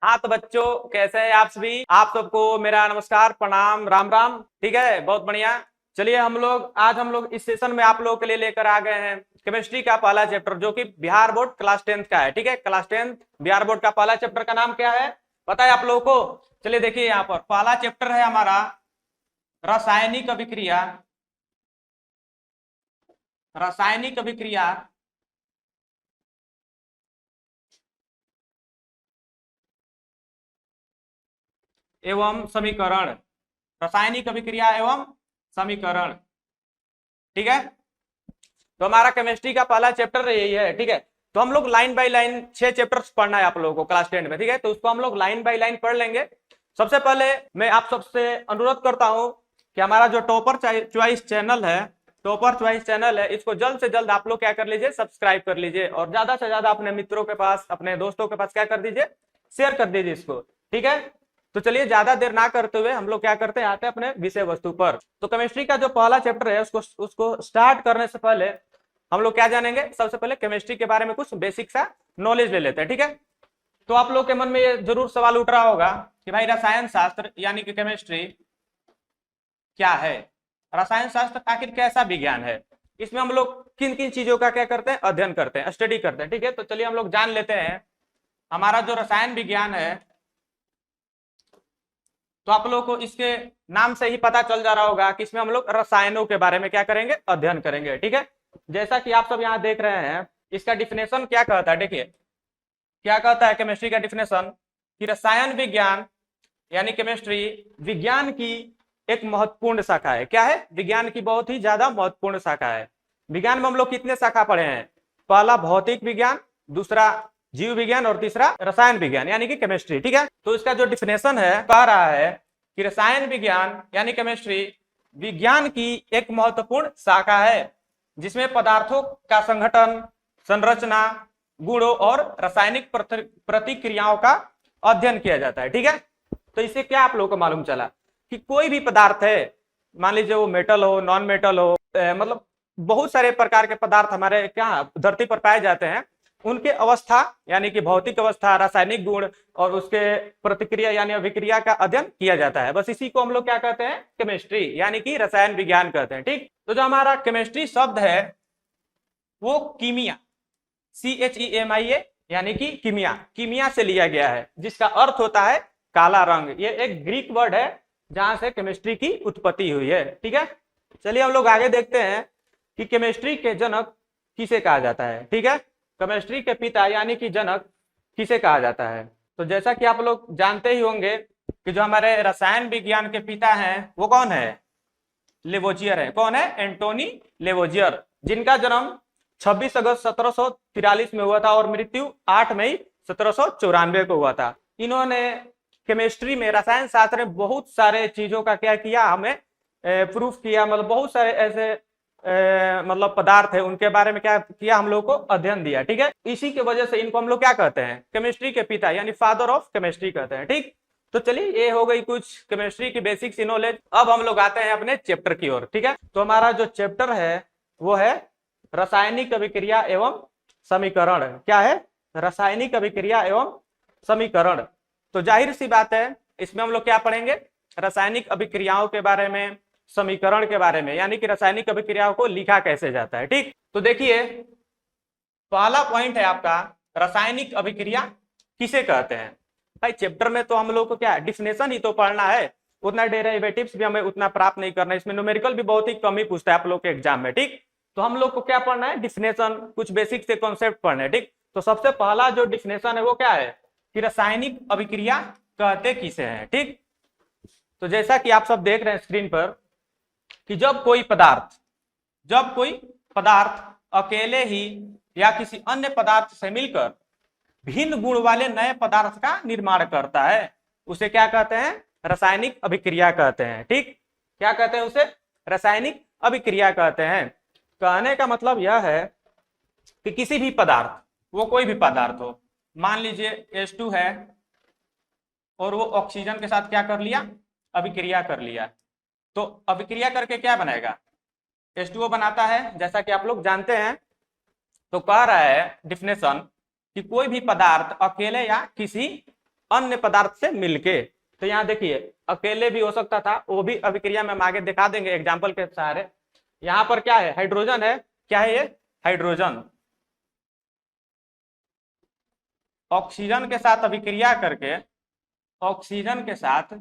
हाँ तो बच्चों, कैसे हैं आप सभी? आप सबको मेरा नमस्कार, प्रणाम, राम राम। ठीक है, बहुत बढ़िया। चलिए आज हम लोग इस सेशन में आप लोगों के लिए लेकर आ गए हैं केमिस्ट्री का पहला चैप्टर, जो कि बिहार बोर्ड क्लास 10th का है। ठीक है, क्लास 10th बिहार बोर्ड का पहला चैप्टर का नाम क्या है पता है आप लोगों को? चलिए देखिए, यहाँ पर पहला चैप्टर है हमारा रासायनिक अभिक्रिया। रासायनिक अभिक्रिया एवं समीकरण। रासायनिक अभिक्रिया एवं समीकरण। ठीक है, तो हमारा केमिस्ट्री का पहला चैप्टर यही है। ठीक है, तो हम लोग लाइन बाय लाइन 6 चैप्टर्स पढ़ना है आप लोगों को क्लास 10 में। ठीक है, तो उसको हम लोग लाइन बाय लाइन पढ़ लेंगे। सबसे पहले मैं आप सबसे अनुरोध करता हूं कि हमारा जो टॉपर चॉइस चैनल है, इसको जल्द से जल्द आप लोग क्या कर लीजिए, सब्सक्राइब कर लीजिए, और ज्यादा से ज्यादा अपने मित्रों के पास, अपने दोस्तों के पास क्या कर दीजिए, शेयर कर दीजिए इसको। ठीक है, तो चलिए ज्यादा देर ना करते हुए हम लोग क्या करते हैं, आते हैं अपने विषय वस्तु पर। तो केमिस्ट्री का जो पहला चैप्टर है उसको स्टार्ट करने से पहले हम लोग क्या जानेंगे, सबसे पहले केमिस्ट्री के बारे में कुछ बेसिक सा नॉलेज ले लेते हैं। ठीक है, तो आप लोग के मन में ये जरूर सवाल उठ रहा होगा कि भाई रसायन शास्त्र यानी कि केमिस्ट्री क्या है, रसायन शास्त्र आखिर कैसा विज्ञान है, इसमें हम लोग किन किन चीजों का क्या करते हैं, अध्ययन करते हैं, स्टडी करते हैं। ठीक है, तो चलिए हम लोग जान लेते हैं हमारा जो रसायन विज्ञान है। तो आप लोगों को इसके नाम से ही पता चल जा रहा होगा कि इसमें हम लोग रसायनों के बारे में क्या करेंगे, अध्ययन करेंगे। ठीक है, जैसा कि आप सब यहाँ देख रहे हैं, इसका डिफिनेशन क्या कहता है, देखिए क्या कहता है केमिस्ट्री का डिफिनेशन, कि रसायन विज्ञान यानी केमिस्ट्री विज्ञान की एक महत्वपूर्ण शाखा है। क्या है? विज्ञान की बहुत ही ज्यादा महत्वपूर्ण शाखा है। विज्ञान में हम लोग कितने शाखा पढ़े हैं? पहला भौतिक विज्ञान, दूसरा जीव विज्ञान, और तीसरा रसायन विज्ञान यानी कि केमिस्ट्री। ठीक है, तो इसका जो डिफिनेशन है कह रहा है कि रसायन विज्ञान यानी केमिस्ट्री विज्ञान की एक महत्वपूर्ण शाखा है, जिसमें पदार्थों का संगठन, संरचना, गुणों और रासायनिक प्रतिक्रियाओं का अध्ययन किया जाता है। ठीक है, तो इससे क्या आप लोगों को मालूम चला कि कोई भी पदार्थ है, मान लीजिए वो मेटल हो, नॉन मेटल हो, मतलब बहुत सारे प्रकार के पदार्थ हमारे क्या धरती पर पाए जाते हैं, उनके अवस्था यानी कि भौतिक अवस्था, रासायनिक गुण और उसके प्रतिक्रिया यानी अभिक्रिया का अध्ययन किया जाता है। बस इसी को हम लोग क्या कहते हैं, केमिस्ट्री यानी कि रसायन विज्ञान कहते हैं। ठीक, तो जो हमारा केमिस्ट्री शब्द है वो कीमिया, CHEMIA यानी कि कीमिया से लिया गया है, जिसका अर्थ होता है काला रंग। ये एक ग्रीक वर्ड है जहां से केमिस्ट्री की उत्पत्ति हुई है। ठीक है, चलिए हम लोग आगे देखते हैं कि केमिस्ट्री के जनक किसे कहा जाता है। ठीक है, केमिस्ट्री के पिता यानी कि जनक किसे कहा जाता है? तो जैसा कि आप लोग जानते ही होंगे कि जो हमारे रसायन विज्ञान के पिता हैं वो कौन है? लेवोजियर है। कौन है? एंटोनी लेवोजियर, जिनका जन्म 26 अगस्त 1743 में हुआ था और मृत्यु 8 मई 1794 को हुआ था। इन्होंने केमिस्ट्री में, रसायन शास्त्र में बहुत सारे चीजों का क्या किया, हमें प्रूफ किया, मतलब बहुत सारे ऐसे मतलब पदार्थ है उनके बारे में क्या किया, हम लोग को अध्ययन दिया। ठीक है, इसी की वजह से इनको हम लोग क्या कहते हैं, केमिस्ट्री के पिता यानी फादर ऑफ केमिस्ट्री कहते हैं। ठीक, तो चलिए ये हो गई कुछ केमिस्ट्री की बेसिक सी नॉलेज। अब हम लोग आते हैं अपने चैप्टर की ओर। ठीक है, तो हमारा जो चैप्टर है वो है रासायनिक अभिक्रिया एवं समीकरण। क्या है? रासायनिक अभिक्रिया एवं समीकरण। तो जाहिर सी बात है इसमें हम लोग क्या पढ़ेंगे, रासायनिक अभिक्रियाओं के बारे में, समीकरण के बारे में, यानी कि रासायनिक अभिक्रियाओं को लिखा कैसे जाता है। ठीक, तो देखिए पहला पॉइंट है आपका, रासायनिक अभिक्रिया किसे कहते हैं। भाई चैप्टर में तो हम लोग को क्या डिफिनेशन ही तो पढ़ना है, उतना डेरिवेटिव्स भी हमें उतना प्राप्त नहीं करना है, इसमें न्यूमेरिकल भी बहुत ही कम ही पूछता है आप लोग के एग्जाम में। ठीक, तो हम लोग को क्या पढ़ना है, डिफिनेशन, कुछ बेसिक से कॉन्सेप्ट पढ़ने हैं। ठीक, तो सबसे पहला जो डिफिनेशन है वो क्या है कि रासायनिक अभिक्रिया कहते किसे हैं। ठीक, तो जैसा कि आप सब देख रहे हैं स्क्रीन पर कि जब कोई पदार्थ अकेले ही या किसी अन्य पदार्थ से मिलकर भिन्न गुण वाले नए पदार्थ का निर्माण करता है, उसे क्या कहते हैं, रासायनिक अभिक्रिया कहते हैं। ठीक, क्या कहते हैं उसे? रासायनिक अभिक्रिया कहते हैं। कहने का मतलब यह है कि किसी भी पदार्थ, वो कोई भी पदार्थ हो, मान लीजिए H2 है और वो ऑक्सीजन के साथ क्या कर लिया, अभिक्रिया कर लिया, तो अभिक्रिया करके क्या बनेगा, H2O बनाता है, जैसा कि आप लोग जानते हैं। तो कह रहा है डिफिनेशन कि कोई भी पदार्थ अकेले या किसी अन्य पदार्थ से मिलके। तो यहाँ देखिए अकेले भी हो सकता था, वो भी अभिक्रिया में हम आगे दिखा देंगे एग्जाम्पल के सहारे। यहाँ पर क्या है, हाइड्रोजन है, क्या है ये, हाइड्रोजन ऑक्सीजन के साथ अभिक्रिया करके, ऑक्सीजन के साथ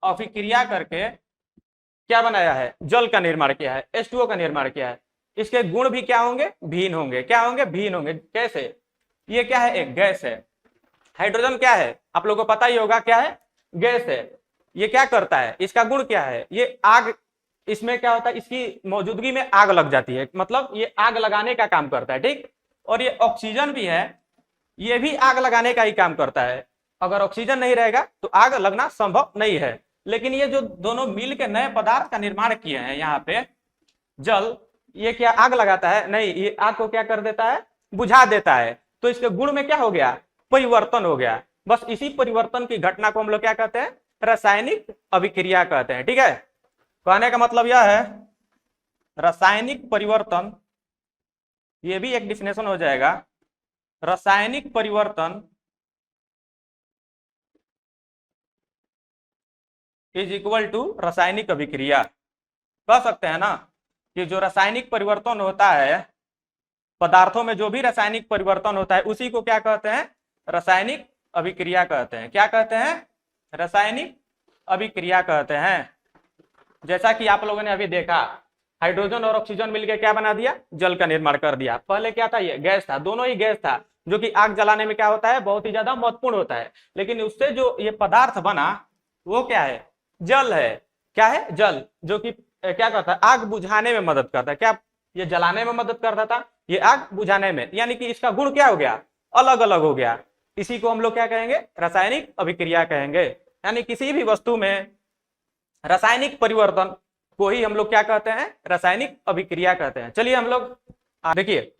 अभिक्रिया करके क्या बनाया है, जल का निर्माण किया है, H2O का निर्माण किया है। इसके गुण भी क्या होंगे, भिन्न होंगे। क्या होंगे, भिन्न होंगे। कैसे, ये क्या है, एक गैस है। हाइड्रोजन क्या है, आप लोगों को पता ही होगा, क्या है, गैस है। ये क्या करता है, इसका गुण क्या है, ये आग, इसमें क्या होता है, इसकी मौजूदगी में आग लग जाती है, मतलब ये आग लगाने का काम करता है, ठीक। और ये ऑक्सीजन भी है, ये भी आग लगाने का ही काम करता है। अगर ऑक्सीजन नहीं रहेगा तो आग लगना संभव नहीं है। लेकिन ये जो दोनों मिल के नए पदार्थ का निर्माण किए हैं यहाँ पे, जल, ये क्या आग लगाता है, नहीं, ये आग को क्या कर देता है, बुझा देता है। तो इसके गुण में क्या हो गया, परिवर्तन हो गया। बस इसी परिवर्तन की घटना को हम लोग क्या कहते हैं, रासायनिक अभिक्रिया कहते हैं, ठीक है। कहने का मतलब यह है, रासायनिक परिवर्तन, ये भी एक डिफिनेशन हो जाएगा, रासायनिक परिवर्तन इज इक्वल टू रासायनिक अभिक्रिया। कह सकते हैं ना कि जो रासायनिक परिवर्तन होता है, पदार्थों में जो भी रासायनिक परिवर्तन होता है उसी को क्या कहते हैं, रासायनिक अभिक्रिया कहते हैं। क्या कहते हैं, रासायनिक अभिक्रिया कहते हैं। जैसा कि आप लोगों ने अभी देखा, हाइड्रोजन और ऑक्सीजन मिलकर क्या बना दिया, जल का निर्माण कर दिया। पहले क्या था, ये गैस था, दोनों ही गैस था, जो कि आग जलाने में क्या होता है, बहुत ही ज्यादा महत्वपूर्ण होता है। लेकिन उससे जो ये पदार्थ बना वो क्या है, जल है। क्या है, जल, जो कि क्या करता है, आग बुझाने में मदद करता है। क्या, ये जलाने में मदद करता था, ये आग बुझाने में, यानी कि इसका गुण क्या हो गया, अलग अलग हो गया। इसी को हम लोग क्या कहेंगे, रासायनिक अभिक्रिया कहेंगे। यानी किसी भी वस्तु में रासायनिक परिवर्तन को ही हम लोग क्या कहते हैं, रासायनिक अभिक्रिया कहते हैं। चलिए हम लोग देखिए,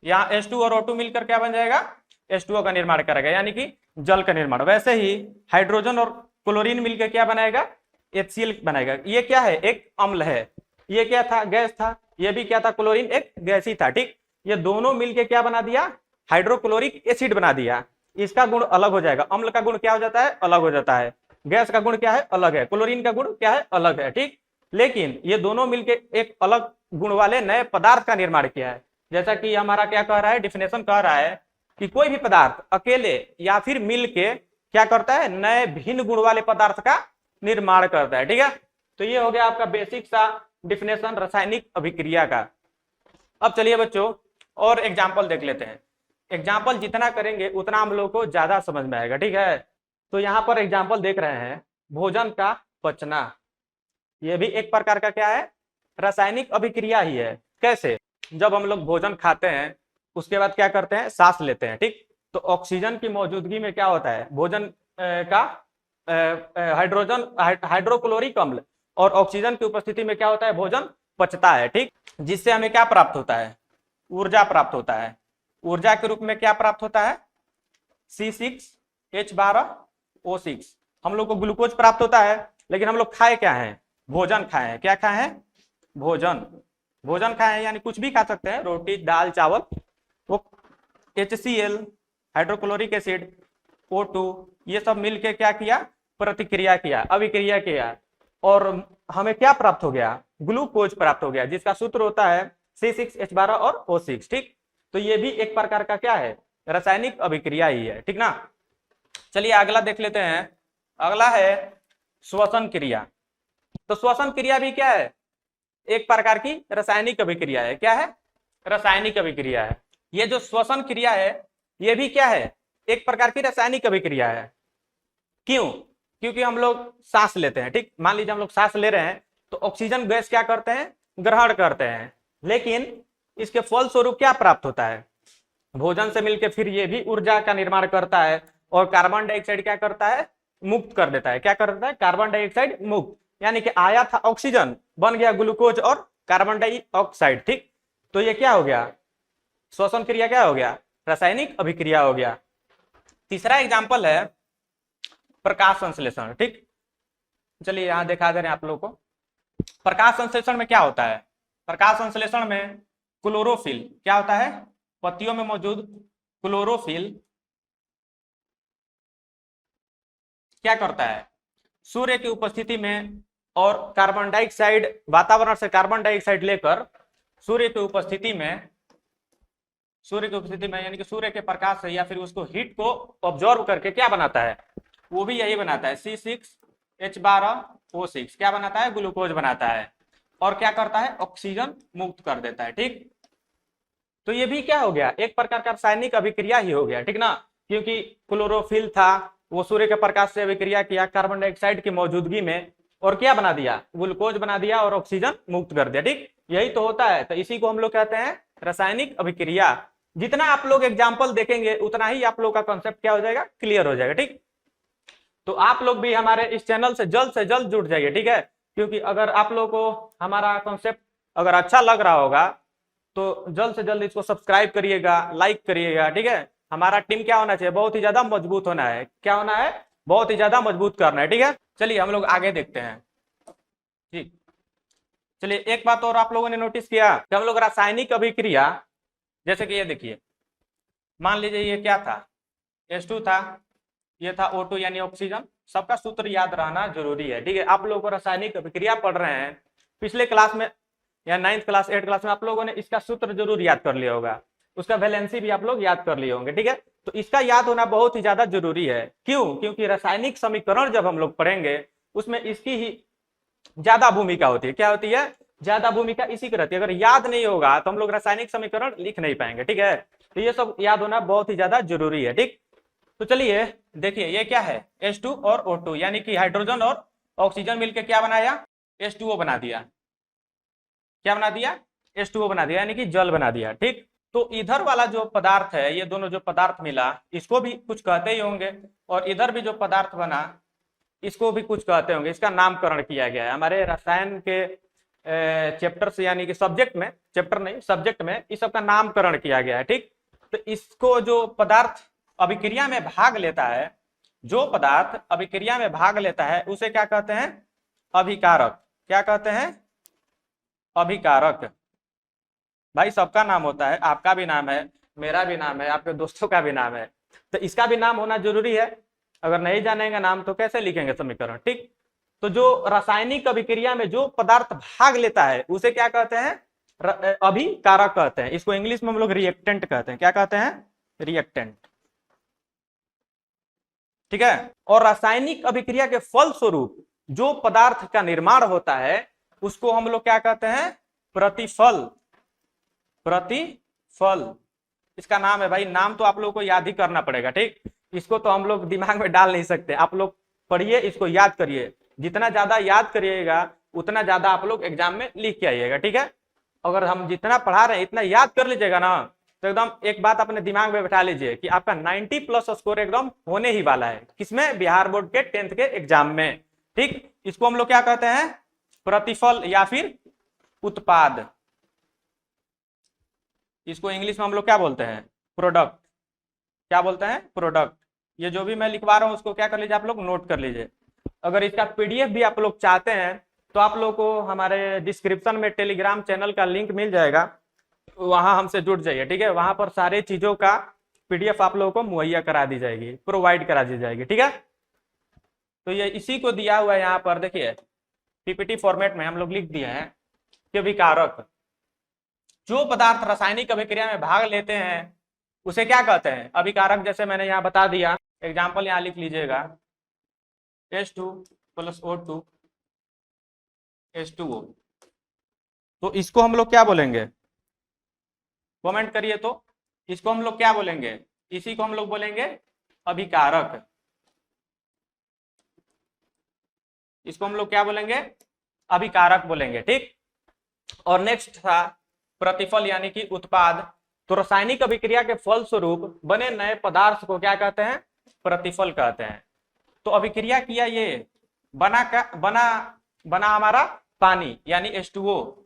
यहाँ H2 और O2 मिलकर क्या बन जाएगा, H2O का निर्माण करेगा, यानी कि जल का निर्माण। वैसे ही हाइड्रोजन और क्लोरीन मिलकर क्या बनाएगा, HCl बनाएगा। ये क्या है, एक अम्ल है। ये क्या था, गैस था। ये भी क्या था, क्लोरीन एक गैस ही था, ठीक। ये दोनों मिलकर क्या बना दिया, हाइड्रोक्लोरिक एसिड बना दिया। इसका गुण अलग हो जाएगा, अम्ल का गुण क्या हो जाता है, अलग हो जाता है। गैस का गुण क्या है, अलग है। क्लोरीन का गुण क्या है, अलग है, ठीक। लेकिन ये दोनों मिलकर एक अलग गुण वाले नए पदार्थ का निर्माण किया है। जैसा कि हमारा क्या कह रहा है, डिफिनेशन कह रहा है कि कोई भी पदार्थ अकेले या फिर मिलके क्या करता है, नए भिन्न गुण वाले पदार्थ का निर्माण करता है, ठीक है। तो ये हो गया आपका बेसिक सा डिफिनेशन रासायनिक अभिक्रिया का। अब चलिए बच्चों और एग्जाम्पल देख लेते हैं। एग्जाम्पल जितना करेंगे उतना हम लोग को ज्यादा समझ में आएगा, ठीक है। तो यहाँ पर एग्जाम्पल देख रहे हैं, भोजन का पचना, ये भी एक प्रकार का क्या है, रासायनिक अभिक्रिया ही है। कैसे, जब हम लोग भोजन खाते हैं उसके बाद क्या करते हैं, सांस लेते हैं, ठीक। तो ऑक्सीजन की मौजूदगी में क्या होता है, भोजन का हाइड्रोजन हाइड्रोक्लोरिक अम्ल और ऑक्सीजन की उपस्थिति में क्या होता है, भोजन पचता है, ठीक। जिससे हमें क्या प्राप्त होता है, ऊर्जा प्राप्त होता है। ऊर्जा के रूप में क्या प्राप्त होता है, C6H12O6। हम लोग को ग्लूकोज प्राप्त होता है। लेकिन हम लोग खाए क्या है, भोजन खाए हैं। क्या खाए हैं, भोजन, भोजन खाए हैं, यानी कुछ भी खा सकते हैं, रोटी दाल चावल। वो HCl, हाइड्रोक्लोरिक एसिड, O2, ये सब मिलके क्या किया, प्रतिक्रिया किया, अभिक्रिया किया, और हमें क्या प्राप्त हो गया, ग्लूकोज प्राप्त हो गया, जिसका सूत्र होता है C6H12 और O6, ठीक। तो ये भी एक प्रकार का क्या है, रासायनिक अभिक्रिया ही है, ठीक ना। चलिए अगला देख लेते हैं। अगला है श्वसन क्रिया। तो श्वसन क्रिया भी क्या है, एक प्रकार की रासायनिक अभिक्रिया है। क्या है, रासायनिक अभिक्रिया है। ये जो श्वसन क्रिया है ये भी क्या है, एक प्रकार की रासायनिक अभिक्रिया है। क्यों, क्योंकि हम लोग सांस लेते हैं, ठीक। मान लीजिए हम लोग सांस ले रहे हैं तो ऑक्सीजन गैस क्या करते हैं, ग्रहण करते हैं। लेकिन इसके फलस्वरूप क्या प्राप्त होता है, भोजन से मिलकर फिर ये भी ऊर्जा का निर्माण करता है और कार्बन डाइऑक्साइड क्या करता है, मुक्त कर देता है। क्या कर देता है, कार्बन डाइऑक्साइड मुक्त, यानी कि आया था ऑक्सीजन, बन गया ग्लूकोज और कार्बन डाइऑक्साइड, ठीक। तो ये क्या हो गया, श्वसन क्रिया क्या हो गया, रासायनिक अभिक्रिया हो गया। तीसरा एग्जाम्पल है प्रकाश संश्लेषण, ठीक। चलिए यहां दिखा दे रहे हैं आप लोग को। प्रकाश संश्लेषण में क्या होता है, प्रकाश संश्लेषण में क्लोरोफिल क्या होता है, पत्तियों में मौजूद क्लोरोफिल क्या करता है, सूर्य की उपस्थिति में और कार्बन डाइऑक्साइड, वातावरण से कार्बन डाइऑक्साइड लेकर सूर्य की उपस्थिति में यानी कि सूर्य के प्रकाश से या फिर उसको हीट को ऑब्जॉर्व करके क्या बनाता है, वो भी यही बनाता है, C6H12O6 क्या बनाता है, ग्लूकोज बनाता है, और क्या करता है, ऑक्सीजन मुक्त कर देता है। ठीक, तो ये भी क्या हो गया, एक प्रकार का रासायनिक अभिक्रिया ही हो गया, ठीक ना, क्योंकि क्लोरोफिल था, वो सूर्य के प्रकाश से अभिक्रिया किया कार्बन डाइऑक्साइड की मौजूदगी में, और क्या बना दिया, ग्लूकोज बना दिया और ऑक्सीजन मुक्त कर दिया। ठीक, यही तो होता है, तो इसी को हम लोग कहते हैं रासायनिक अभिक्रिया। जितना आप लोग एग्जाम्पल देखेंगे उतना ही आप लोग का कॉन्सेप्ट क्या हो जाएगा, क्लियर हो जाएगा। ठीक, तो आप लोग भी हमारे इस चैनल से जल्द जुड़ जाइए, ठीक है, क्योंकि अगर आप लोग को हमारा कॉन्सेप्ट अगर अच्छा लग रहा होगा तो जल्द से जल्द इसको सब्सक्राइब करिएगा, लाइक करिएगा। ठीक है, हमारा टीम क्या होना चाहिए, बहुत ही ज्यादा मजबूत होना है, क्या होना है, बहुत ही ज्यादा मजबूत करना है। ठीक है, चलिए हम लोग आगे देखते हैं। ठीक, चलिए एक बात और आप लोगों ने नोटिस किया कि हम लोग रासायनिक अभिक्रिया, जैसे कि ये देखिए, मान लीजिए ये क्या था, H2 था, ये था O2 यानी ऑक्सीजन। सबका सूत्र याद रहना जरूरी है। ठीक है, आप लोगों को रासायनिक अभिक्रिया पढ़ रहे हैं, पिछले क्लास में या 9th क्लास 8th क्लास में आप लोगों ने इसका सूत्र जरूर याद कर लिया होगा, उसका वैलेंसी भी आप लोग याद कर लिए होंगे। ठीक है, तो इसका याद होना बहुत ही ज्यादा जरूरी है। क्यों, क्योंकि रासायनिक समीकरण जब हम लोग पढ़ेंगे उसमें इसकी ही ज्यादा भूमिका होती है। क्या होती है, ज्यादा भूमिका इसी की रहती है। अगर याद नहीं होगा तो हम लोग रासायनिक समीकरण लिख नहीं पाएंगे। ठीक है, तो ये सब याद होना बहुत ही ज्यादा जरूरी है। ठीक, तो चलिए देखिए ये क्या है, H2 और O2 यानी कि हाइड्रोजन और ऑक्सीजन मिलकर क्या बनाया, H2O बना दिया। क्या बना दिया, H2O बना दिया, यानी कि जल बना दिया। ठीक, तो इधर वाला जो पदार्थ है, ये दोनों जो पदार्थ मिला इसको भी कुछ कहते ही होंगे, और इधर भी जो पदार्थ बना इसको भी कुछ कहते होंगे। इसका नामकरण किया गया है हमारे रसायन के चैप्टर से, यानी कि सब्जेक्ट में, चैप्टर नहीं सब्जेक्ट में इस सब का नामकरण किया गया है। ठीक, तो इसको जो पदार्थ अभिक्रिया में भाग लेता है, जो पदार्थ अभिक्रिया में भाग लेता है उसे क्या कहते हैं, अभिकारक। क्या कहते हैं, अभिकारक। भाई सबका नाम होता है, आपका भी नाम है, मेरा भी नाम है, आपके दोस्तों का भी नाम है, तो इसका भी नाम होना जरूरी है। अगर नहीं जानेंगे नाम तो कैसे लिखेंगे समीकरण। ठीक, तो जो रासायनिक अभिक्रिया में जो पदार्थ भाग लेता है उसे क्या कहते हैं, अभिकारक कहते हैं। इसको इंग्लिश में हम लोग रिएक्टेंट कहते हैं। क्या कहते हैं, रिएक्टेंट। ठीक है, और रासायनिक अभिक्रिया के फल स्वरूप जो पदार्थ का निर्माण होता है उसको हम लोग क्या कहते हैं, प्रतिफल। प्रतिफल इसका नाम है। भाई नाम तो आप लोगों को याद ही करना पड़ेगा। ठीक, इसको तो हम लोग दिमाग में डाल नहीं सकते, आप लोग पढ़िए, इसको याद करिए, जितना ज्यादा याद करिएगा उतना ज्यादा आप लोग एग्जाम में लिख के आइएगा। ठीक है, अगर हम जितना पढ़ा रहे हैं इतना याद कर लीजिएगा ना, तो एकदम एक बात अपने दिमाग में बैठा लीजिए कि आपका 90+ स्कोर एकदम होने ही वाला है। किसमें, बिहार बोर्ड के 10th के एग्जाम में। ठीक, इसको हम लोग क्या कहते हैं, प्रतिफल या फिर उत्पाद। इसको इंग्लिश में हम लोग क्या बोलते हैं, प्रोडक्ट। क्या बोलते हैं, प्रोडक्ट। ये जो भी मैं लिखवा रहा हूं उसको क्या कर लीजिए, आप लोग नोट कर लीजिए। अगर इसका PDF भी आप लोग चाहते हैं तो आप लोग को हमारे डिस्क्रिप्शन में टेलीग्राम चैनल का लिंक मिल जाएगा, वहां हमसे जुड़ जाइए। ठीक है, वहां पर सारे चीजों का PDF आप लोगों को मुहैया करा दी जाएगी, प्रोवाइड करा दी जाएगी। ठीक है, तो ये इसी को दिया हुआ है यहाँ पर, देखिए PPT फॉर्मेट में हम लोग लिख दिए हैं कि विकारक, जो पदार्थ रासायनिक अभिक्रिया में भाग लेते हैं उसे क्या कहते हैं, अभिकारक। जैसे मैंने यहाँ बता दिया, एग्जाम्पल यहाँ लिख लीजिएगा, H2 + O2 H2O, तो इसको हम लोग क्या बोलेंगे, कमेंट करिए। तो इसको हम लोग क्या बोलेंगे, इसी को हम लोग बोलेंगे अभिकारक। इसको हम लोग क्या बोलेंगे, अभिकारक बोलेंगे। ठीक, और नेक्स्ट था प्रतिफल यानी कि उत्पाद। तो रासायनिक अभिक्रिया के फल स्वरूप बने नए पदार्थ को क्या कहते हैं, प्रतिफल कहते हैं। तो अभिक्रिया किया, ये बना हमारा पानी यानी H2O,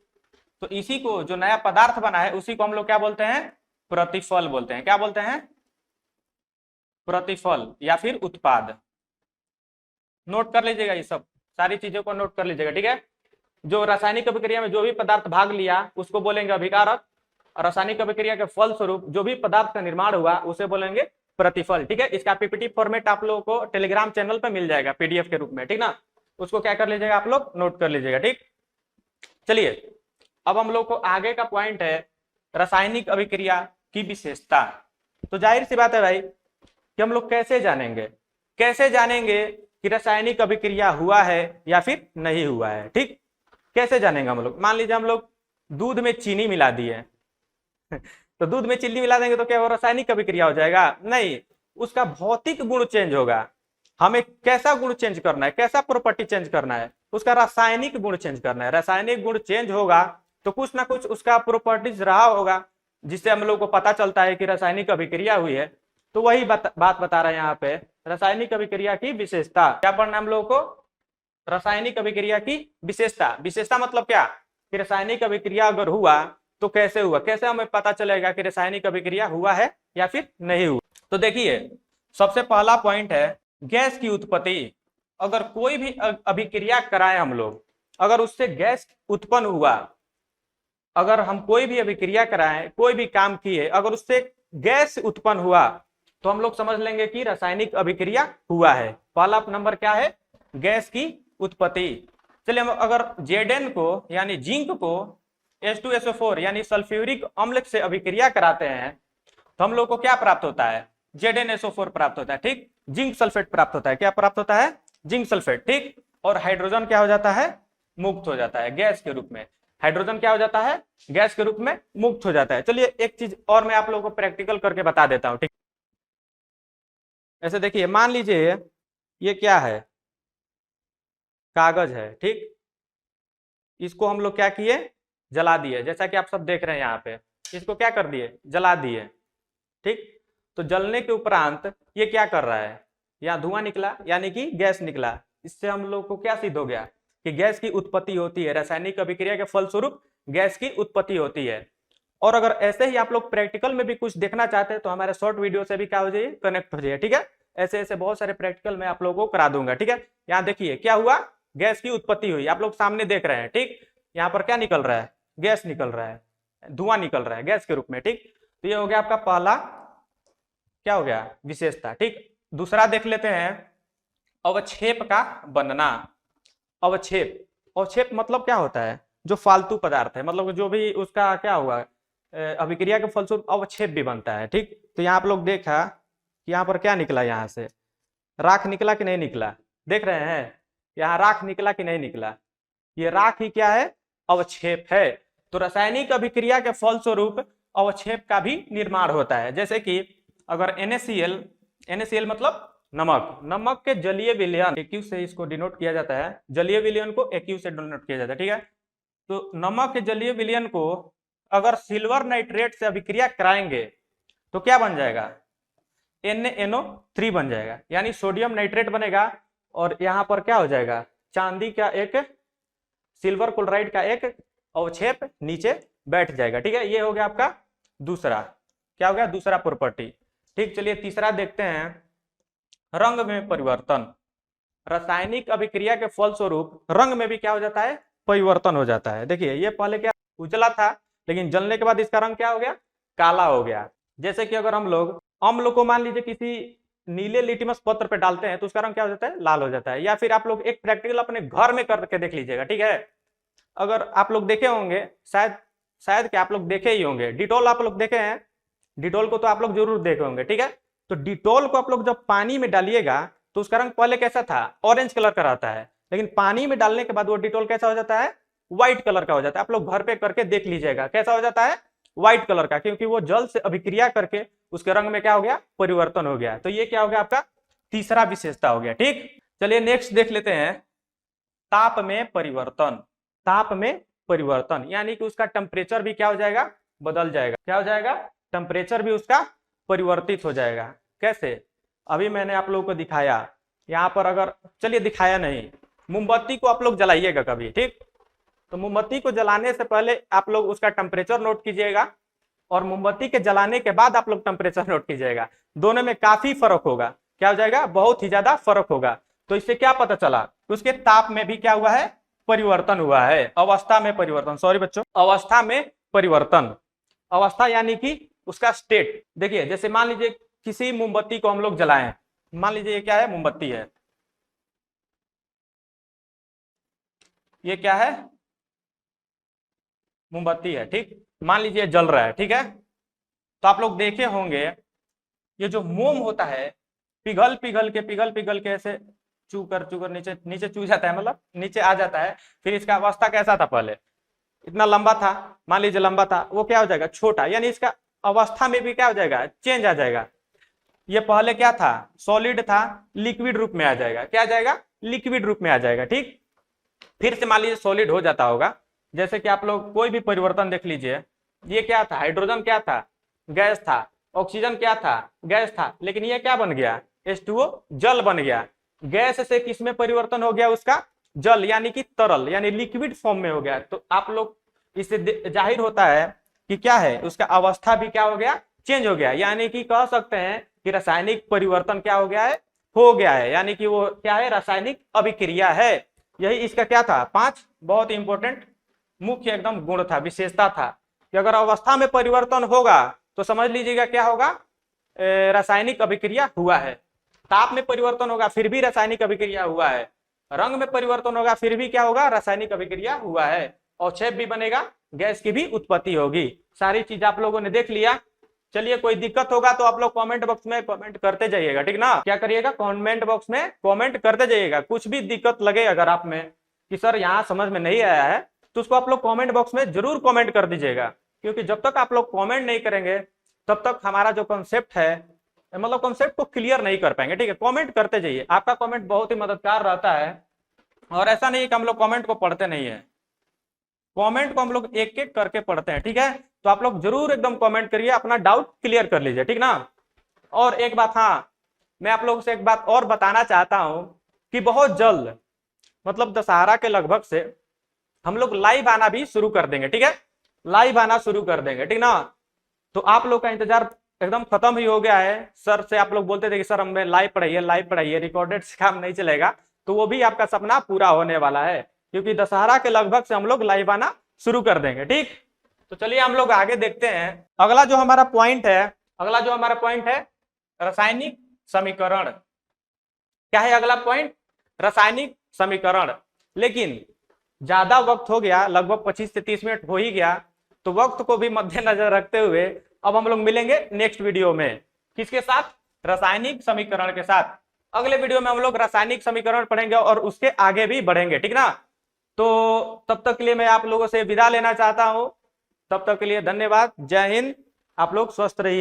तो इसी को जो नया पदार्थ बना है उसी को हम लोग क्या बोलते हैं, प्रतिफल बोलते हैं। क्या बोलते हैं, प्रतिफल या फिर उत्पाद। नोट कर लीजिएगा, ये सब सारी चीजों को नोट कर लीजिएगा। ठीक है, जो रासायनिक अभिक्रिया में जो भी पदार्थ भाग लिया उसको बोलेंगे अभिकारक, और रासायनिक अभिक्रिया के फल स्वरूप जो भी पदार्थ का निर्माण हुआ उसे बोलेंगे प्रतिफल, ठीक है। इसका पीपीटी फॉर्मेट आप लोगों को टेलीग्राम चैनल पे मिल जाएगा पीडीएफ के रूप में, ठीक ना। उसको क्या कर लीजिएगा आप लोग, नोट कर लीजिएगा, ठीक। चलिए अब हम लोग को आगे का पॉइंट है रासायनिक अभिक्रिया की विशेषता। तो जाहिर सी बात है भाई कि हम लोग कैसे जानेंगे कि रासायनिक अभिक्रिया हुआ है या फिर नहीं हुआ है, ठीक। कैसे जानेंगे हम लोग, मान लीजिए हम लोग दूध में चीनी मिला दिए तो दूध में चीनी मिला देंगे तो क्या वो रासायनिक अभिक्रिया हो जाएगा? नहीं, उसका भौतिक गुण चेंज होगा। हमें कैसा गुण चेंज करना है, कैसा प्रॉपर्टी चेंज करना है, उसका रासायनिक गुण चेंज करना है। रासायनिक गुण चेंज होगा तो कुछ ना कुछ उसका प्रॉपर्टीज रहा होगा जिससे हम लोग को पता चलता है कि रासायनिक अभिक्रिया हुई है। तो वही बात बता रहे हैं यहाँ पे, रासायनिक अभिक्रिया की विशेषता। क्या पढ़ना हम लोग को? रासायनिक अभिक्रिया की विशेषता। विशेषता मतलब क्या कि रासायनिक अभिक्रिया अगर हुआ तो कैसे हुआ, कैसे हमें पता चलेगा कि रासायनिक अभिक्रिया हुआ है या फिर नहीं हुआ। तो देखिए सबसे पहला पॉइंट है गैस की उत्पत्ति। अगर कोई भी अभिक्रिया कराएं हम लोग, अगर उससे गैस उत्पन्न हुआ, अगर हम कोई भी अभिक्रिया कराएं, कोई भी काम किए, अगर उससे गैस उत्पन्न हुआ तो हम लोग समझ लेंगे कि रासायनिक अभिक्रिया हुआ है। पहला नंबर क्या है? गैस की उत्पत्ति। चलिए हम अगर Zn को यानी जिंक को H2SO4 यानी सल्फ्यूरिक अम्ल से अभिक्रिया कराते हैं तो हम लोग को क्या प्राप्त होता है? ZnSO4 प्राप्त होता है, ठीक। जिंक सल्फेट प्राप्त होता है। क्या प्राप्त होता है? जिंक सल्फेट, ठीक। और हाइड्रोजन क्या हो जाता है? मुक्त हो जाता है गैस के रूप में। हाइड्रोजन क्या हो जाता है? गैस के रूप में मुक्त हो जाता है। चलिए एक चीज और मैं आप लोगों को प्रैक्टिकल करके बता देता हूँ, ठीक। ऐसे देखिए, मान लीजिए ये क्या है? कागज है, ठीक। इसको हम लोग क्या किए? जला दिए, जैसा कि आप सब देख रहे हैं यहाँ पे। इसको क्या कर दिए? जला दिए, ठीक। तो जलने के उपरांत ये क्या कर रहा है? यहाँ धुआं निकला यानी कि गैस निकला। इससे हम लोग को क्या सिद्ध हो गया कि गैस की उत्पत्ति होती है। रासायनिक अभिक्रिया के फलस्वरूप गैस की उत्पत्ति होती है। और अगर ऐसे ही आप लोग प्रैक्टिकल में भी कुछ देखना चाहते हैं तो हमारे शॉर्ट वीडियो से भी क्या हो जाइए, कनेक्ट हो जाइए, ठीक है। ऐसे ऐसे बहुत सारे प्रैक्टिकल मैं आप लोगों को करा दूंगा, ठीक है। यहाँ देखिए क्या हुआ, गैस की उत्पत्ति हुई, आप लोग सामने देख रहे हैं, ठीक। यहाँ पर क्या निकल रहा है? गैस निकल रहा है, धुआं निकल रहा है गैस के रूप में, ठीक। तो ये हो गया आपका पहला, क्या हो गया? विशेषता, ठीक। दूसरा देख लेते हैं अवक्षेप का बनना। अवक्षेप, अवक्षेप मतलब क्या होता है? जो फालतू पदार्थ है, मतलब जो भी उसका क्या हुआ अभिक्रिया के फलस्वरूप अवक्षेप भी बनता है, ठीक। तो यहाँ आप लोग देखा कि यहाँ पर क्या निकला, यहाँ से राख निकला कि नहीं निकला? देख रहे हैं यहाँ राख निकला कि नहीं निकला? ये राख ही क्या है? अवक्षेप है। तो रासायनिक अभिक्रिया के फलस्वरूप अवक्षेप का भी निर्माण होता है। जैसे कि अगर NaCl, NaCl मतलब नमक, नमक के जलीय विलयन Aq से इसको डिनोट किया जाता है, जलीय विलयन को Aq से डिनोट किया जाता है, ठीक है। तो नमक के जलीय विलयन को अगर सिल्वर नाइट्रेट से अभिक्रिया कराएंगे तो क्या बन जाएगा? NaNO3 बन जाएगा, यानी सोडियम नाइट्रेट बनेगा। और यहाँ पर क्या हो जाएगा? चांदी का एक, सिल्वर क्लोराइड का एक अवक्षेप नीचे बैठ जाएगा, ठीक है। ये हो गया आपका दूसरा, क्या हो गया? दूसरा प्रॉपर्टी, ठीक। चलिए तीसरा देखते हैं, रंग में परिवर्तन। रासायनिक अभिक्रिया के फलस्वरूप रंग में भी क्या हो जाता है? परिवर्तन हो जाता है। देखिए ये पहले क्या उजला था, लेकिन जलने के बाद इसका रंग क्या हो गया? काला हो गया। जैसे कि अगर हम लोग अम्ल को मान लीजिए किसी नीले लिटमस पत्र पे डालते हैं तो उसका रंग क्या हो जाता है? लाल हो जाता है। या फिर आप लोग एक प्रैक्टिकल अपने घर में करके देख लीजिएगा, ठीक है। अगर आप लोग देखे होंगे, शायद क्या आप लोग देखे ही होंगे, डिटॉल आप लोग देखे हैं? डिटॉल को तो आप लोग जरूर देखे होंगे, ठीक है। तो डिटॉल को आप लोग जब पानी में डालिएगा तो उसका रंग पहले कैसा था? ऑरेंज कलर का रहता है, लेकिन पानी में डालने के बाद वो डिटॉल कैसा हो जाता है? व्हाइट कलर का हो जाता है। आप लोग घर पे करके देख लीजिएगा कैसा हो जाता है? व्हाइट कलर का, क्योंकि वो जल से अभिक्रिया करके उसके रंग में क्या हो गया? परिवर्तन हो गया। तो ये क्या हो गया? आपका तीसरा विशेषता हो गया, ठीक। चलिए नेक्स्ट देख लेते हैं, ताप में परिवर्तन। ताप में परिवर्तन यानी कि उसका टेम्परेचर भी क्या हो जाएगा? बदल जाएगा। क्या हो जाएगा? टेम्परेचर भी उसका परिवर्तित हो जाएगा। कैसे? अभी मैंने आप लोगों को दिखाया, यहाँ पर अगर, चलिए दिखाया नहीं, मोमबत्ती को आप लोग जलाइएगा कभी, ठीक। तो मोमबत्ती को जलाने से पहले आप लोग उसका टेम्परेचर नोट कीजिएगा और मोमबत्ती के जलाने के बाद आप लोग टेम्परेचर नोट कीजिएगा। दोनों में काफी फर्क होगा। क्या हो जाएगा? बहुत ही ज्यादा फर्क होगा। तो इससे क्या पता चला? उसके ताप में भी क्या हुआ है? परिवर्तन हुआ है। अवस्था में परिवर्तन, सॉरी बच्चों, अवस्था में परिवर्तन। अवस्था यानी कि उसका स्टेट। देखिए जैसे मान लीजिए किसी मोमबत्ती को हम लोग जलाएं, मान लीजिए ये क्या है, मोमबत्ती है, ये क्या है, मोमबत्ती है, ठीक, मान लीजिए जल रहा है, ठीक है। तो आप लोग देखे होंगे ये जो मोम होता है पिघल पिघल के ऐसे चू कर नीचे नीचे चू जाता है, मतलब नीचे आ जाता है। फिर इसका अवस्था कैसा था, पहले इतना लंबा था, मान लीजिए लंबा था, वो क्या हो जाएगा, छोटा, यानी इसका अवस्था में भी क्या हो जाएगा, चेंज आ जाएगा। ये पहले क्या था, सॉलिड था, लिक्विड रूप में आ जाएगा, क्या आ जाएगा, लिक्विड रूप में आ जाएगा, ठीक। फिर से मान लीजिए सॉलिड हो जाता होगा, जैसे कि आप लोग कोई भी परिवर्तन देख लीजिए, ये क्या था, हाइड्रोजन क्या था, गैस था, ऑक्सीजन क्या था, गैस था, लेकिन ये क्या बन गया, H2O जल बन गया। गैस से किस में परिवर्तन हो गया उसका, जल, यानी कि तरल, यानी लिक्विड फॉर्म में हो गया। तो आप लोग इससे जाहिर होता है कि क्या है, उसका अवस्था भी क्या हो गया, चेंज हो गया, यानी कि कह सकते हैं कि रासायनिक परिवर्तन क्या हो गया है, हो गया है, यानी कि वो क्या है, रासायनिक अभिक्रिया है। यही इसका क्या था, 5 बहुत इंपॉर्टेंट मुख्य एकदम गुण था, विशेषता था, कि अगर अवस्था में परिवर्तन होगा तो समझ लीजिएगा क्या होगा, रासायनिक अभिक्रिया हुआ है। ताप में परिवर्तन होगा फिर भी रासायनिक अभिक्रिया हुआ है, रंग में परिवर्तन होगा फिर भी क्या होगा, रासायनिक अभिक्रिया हुआ है, अवक्षेप भी बनेगा, गैस की भी उत्पत्ति होगी। सारी चीज आप लोगों ने देख लिया। चलिए, कोई दिक्कत होगा तो आप लोग कमेंट बॉक्स में कमेंट करते जाइएगा, ठीक ना, क्या करिएगा, कमेंट बॉक्स में कमेंट करते जाइएगा। कुछ भी दिक्कत लगे अगर आप में कि सर यहाँ समझ में नहीं आया है, तो उसको आप लोग कमेंट बॉक्स में जरूर कमेंट कर दीजिएगा, क्योंकि जब तक आप लोग कमेंट नहीं करेंगे तब तक हमारा जो कॉन्सेप्ट है, मतलब कॉन्सेप्ट को क्लियर नहीं कर पाएंगे, ठीक है। कमेंट करते जाइए, आपका कमेंट बहुत ही मददगार रहता है, और ऐसा नहीं है कि हम लोग कमेंट को पढ़ते नहीं है, कमेंट को हम लोग एक एक करके पढ़ते हैं, ठीक है। तो आप लोग जरूर एकदम कमेंट करिए, अपना डाउट क्लियर कर लीजिए, ठीक ना। और एक बात, हाँ, मैं आप लोगों से एक बात और बताना चाहता हूं कि बहुत जल्द, मतलब दशहरा के लगभग से हम लोग लाइव आना भी शुरू कर देंगे, ठीक है, लाइव आना शुरू कर देंगे, ठीक ना। तो आप लोग का इंतजार एकदम खत्म ही हो गया है। सर से आप लोग बोलते थे कि सर हमें लाइव पढ़ाइए, रिकॉर्डेड से काम नहीं चलेगा, तो वो भी आपका सपना पूरा होने वाला है, क्योंकि दशहरा के लगभग से हम लोग लाइव आना शुरू कर देंगे, ठीक। तो चलिए हम लोग आगे देखते हैं। अगला जो हमारा पॉइंट है, रासायनिक समीकरण। क्या है अगला पॉइंट, रासायनिक समीकरण। लेकिन ज्यादा वक्त हो गया, लगभग 25 से 30 मिनट हो ही गया, तो वक्त को भी मद्देनजर रखते हुए अब हम लोग मिलेंगे नेक्स्ट वीडियो में, किसके साथ, रासायनिक समीकरण के साथ। अगले वीडियो में हम लोग रासायनिक समीकरण पढ़ेंगे और उसके आगे भी बढ़ेंगे, ठीक ना। तो तब तक के लिए मैं आप लोगों से विदा लेना चाहता हूं, तब तक के लिए धन्यवाद, जय हिंद, आप लोग स्वस्थ रहिए।